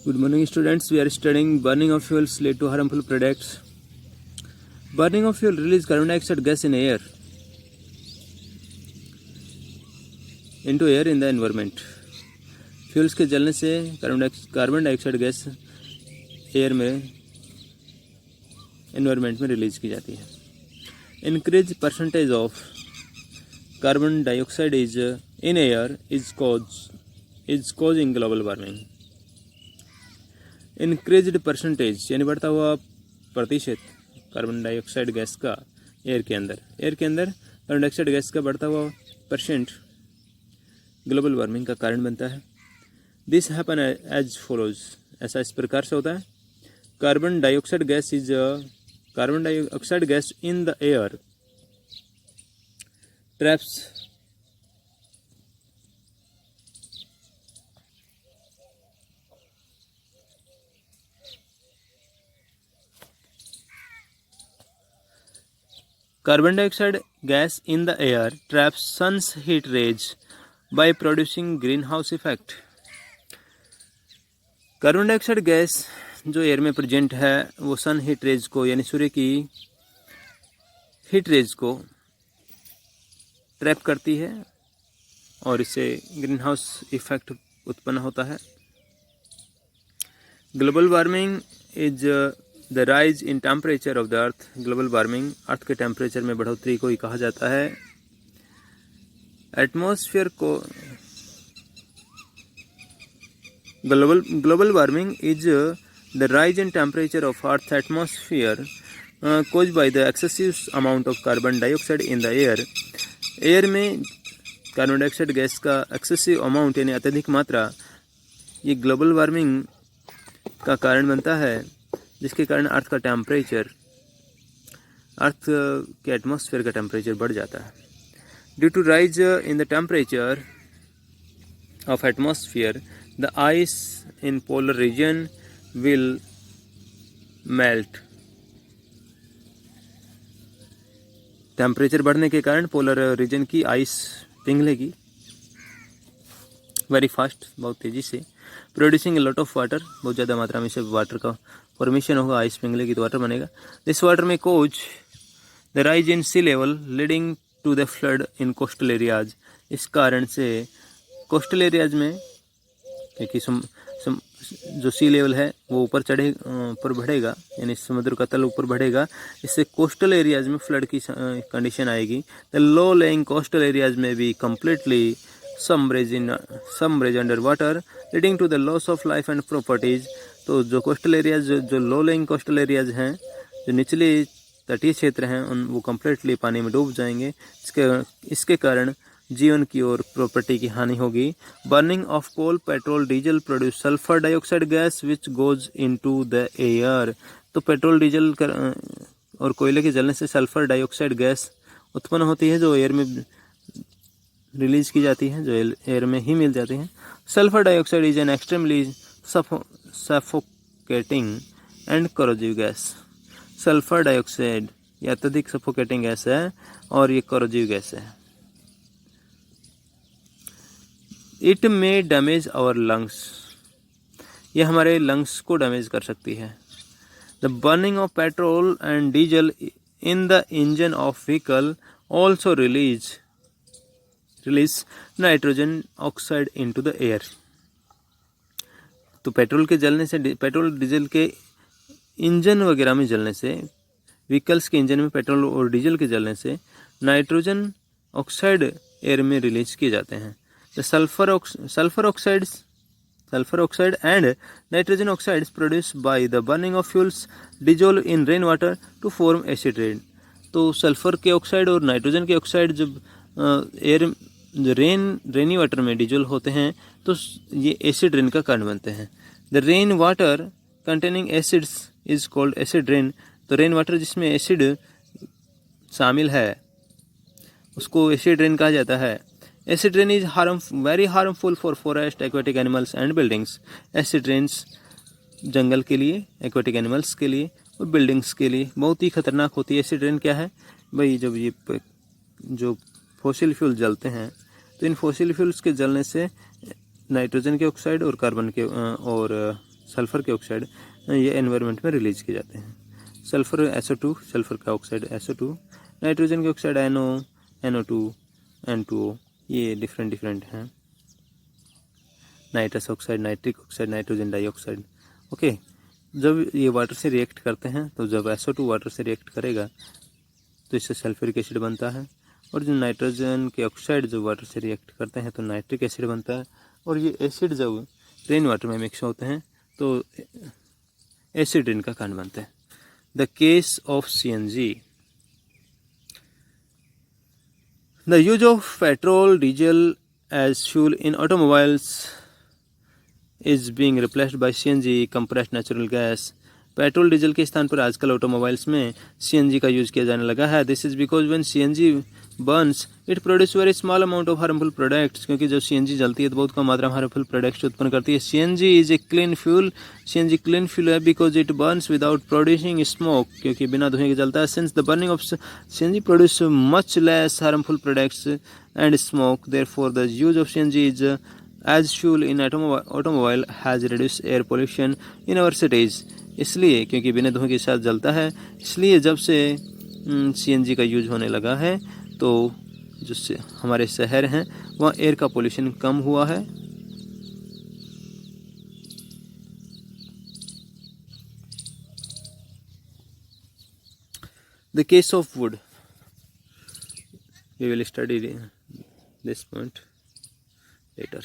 Good morning, students. We are studying burning of fuels lead to harmful products. Burning of fuel release carbon dioxide gas in air into air in the environment. Fuels के जलने से carbon dioxide gas air में environment में release की जाती है. Increase percentage of carbon dioxide is in air is causing global warming. Increased percentage यानी बढ़ता हुआ प्रतिशत कार्बन डाइऑक्साइड गैस का एयर के अंदर कार्बन डाइऑक्साइड गैस का बढ़ता हुआ परसेंट ग्लोबल वार्मिंग का कारण बनता है. This happen as follows. ऐसा इस प्रकार से होता है. Carbon dioxide gas in the air traps Carbon dioxide gas in the air traps sun's heat rays by producing greenhouse effect. Carbon dioxide gas जो एयर में प्रेजेंट है वो सन हीट रेज को यानी सूर्य की हीट रेज को ट्रैप करती है और इससे ग्रीन हाउस इफेक्ट उत्पन्न होता है. Global warming is the rise in temperature of the earth. Global warming earth के टेम्परेचर में बढ़ोतरी को ही कहा जाता है. एटमॉस्फेयर को global warming is the rise in temperature of earth atmosphere caused by the excessive amount of carbon dioxide in the air. Air में carbon dioxide gas का एक्सेसिव अमाउंट यानी अत्यधिक मात्रा ये ग्लोबल वार्मिंग का कारण बनता है, जिसके कारण अर्थ के एटमॉस्फेयर का टेम्परेचर बढ़ जाता है. Due to rise in the temperature of atmosphere the ice in polar region will melt. Temperature बढ़ने के कारण पोलर रीजन की आइस पिघलेगी वेरी फास्ट, बहुत तेज़ी से. प्रोड्यूसिंग लॉट ऑफ वाटर, बहुत ज़्यादा मात्रा में से वाटर का फॉर्मेशन होगा. आइस पिघलेगी तो वाटर बनेगा. This water may cause the rise in sea level leading to the flood in coastal areas. इस कारण से कोस्टल एरियाज में क्योंकि जो सी लेवल है वो ऊपर बढ़ेगा यानी समुद्र का तल ऊपर बढ़ेगा, इससे कोस्टल एरियाज में फ्लड की कंडीशन आएगी. The low lying coastal areas में भी completely submerge under water leading to the loss of life and properties. तो जो कोस्टल एरियाज जो लो लेइंग कोस्टल एरियाज हैं, जो निचले तटीय क्षेत्र हैं, वो कम्प्लीटली पानी में डूब जाएंगे. इसके कारण जीवन की और प्रॉपर्टी की हानि होगी. Burning of coal petrol diesel produce sulphur dioxide gas which goes into the air. तो पेट्रोल डीजल और कोयले के जलने से सल्फर डाइऑक्साइड गैस उत्पन्न होती है जो एयर में रिलीज की जाती है, जो एयर में ही मिल जाती है. Sulphur dioxide is an extremely suffocating and corrosive gas. Sulphur dioxide ये अत्यधिक सफोकेटिंग गैस है और ये कोरोजिव गैस है. It may damage our lungs. ये हमारे लंग्स को डैमेज कर सकती है. The burning of petrol and diesel in the engine of vehicle also release nitrogen oxide into the air. तो पेट्रोल डीजल के इंजन वगैरह में जलने से, व्हीकल्स के इंजन में पेट्रोल और डीजल के जलने से नाइट्रोजन ऑक्साइड एयर में रिलीज किए जाते हैं. The sulfur oxide and nitrogen oxides produced by the burning of fuels dissolve in rainwater to form acid rain. तो सल्फर के ऑक्साइड और नाइट्रोजन के ऑक्साइड जब रेनी वाटर में डिजोल्व होते हैं तो ये एसिड रेन का कारण बनते हैं. The rain water containing acids is called acid rain. तो रेन वाटर जिसमें एसिड शामिल है उसको एसिड रेन कहा जाता है. Acid rain is very harmful for forest, aquatic animals and buildings. Acid rains जंगल के लिए, aquatic animals के लिए और buildings के लिए बहुत ही खतरनाक होती है. Acid rain क्या है भाई? जब ये जो फॉसिल फ्यूल जलते हैं तो इन फॉसिल फ्यूल्स के जलने से नाइट्रोजन के ऑक्साइड और कार्बन के और सल्फ़र के ऑक्साइड ये एनवायरनमेंट में रिलीज किए जाते हैं। सल्फ़र SO2, सल्फ़र का ऑक्साइड SO2, नाइट्रोजन के ऑक्साइड NO, NO2, N2O, ये डिफरेंट हैं। Nitrous oxide, nitric oxide, nitrogen dioxide. Okay, जब ये वाटर से रिएक्ट करते हैं तो जब SO2 वाटर से रिएक्ट करेगा तो इससे सल्फ्यूरिक एसिड बनता है, और जो नाइट्रोजन के ऑक्साइड जब वाटर से रिएक्ट करते हैं तो नाइट्रिक एसिड बनता है, और ये एसिड जब रेन वाटर में मिक्स होते हैं तो एसिड रेन का कारण बनते हैं। The case of CNG, the use of petrol diesel as fuel in automobiles is being replaced by CNG compressed natural gas. Petrol diesel के स्थान पर आजकल ऑटोमोबाइल्स में CNG का यूज किया जाने लगा है। This is because when CNG Burns it produce very small amount of harmful products, क्योंकि जब CNG जलती है तो बहुत कम मात्रा में हार्मफुल प्रोडक्ट्स उत्पन्न करती है। CNG is a clean fuel, CNG clean fuel है because it burns without producing smoke, क्योंकि बिना धुएं के जलता है। Since the burning of CNG produce much less harmful products and smoke, therefore the use of CNG is as fuel in automobile has reduced air pollution in our cities। इसलिए क्योंकि बिना धुएं के साथ जलता है, इसलिए जब से CNG का यूज होने लगा है तो जो हमारे शहर हैं वहाँ एयर का पोल्यूशन कम हुआ है। The case of would, we will study this point later।